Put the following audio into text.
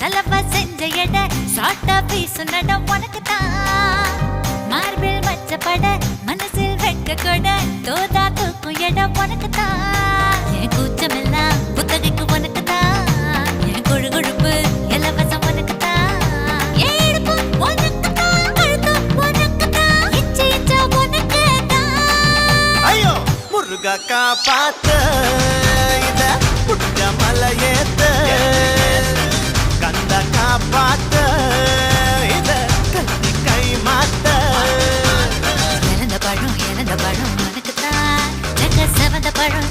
சலவா செஞ்ச எட சாட்டா பீசு நடம் உனக்குத்தான் மார்பில் மச்சப்பட மனசில் வெக்க கொட தோதா தூக்கும் இடம் உனக்குத்தான் என் கூச்சமெல்லாம் புத்தகைக்கு உனக்குத்தான் என் கொழு கொழுப்பு இலவசம் உனக்குத்தான் என் இடுப்பு உனக்குத்தான் கழுத்து உனக்குத்தான் இச்சை இச்சா உனக்குத்தான் ஐயோ முருகா காப்பாத்த இத புட்ட மலையேத்த கந்த காப்பாத்த இத கத்தி கை மாத்த இழந்த பழம் உனக்குத்தான் செவந்த பழம்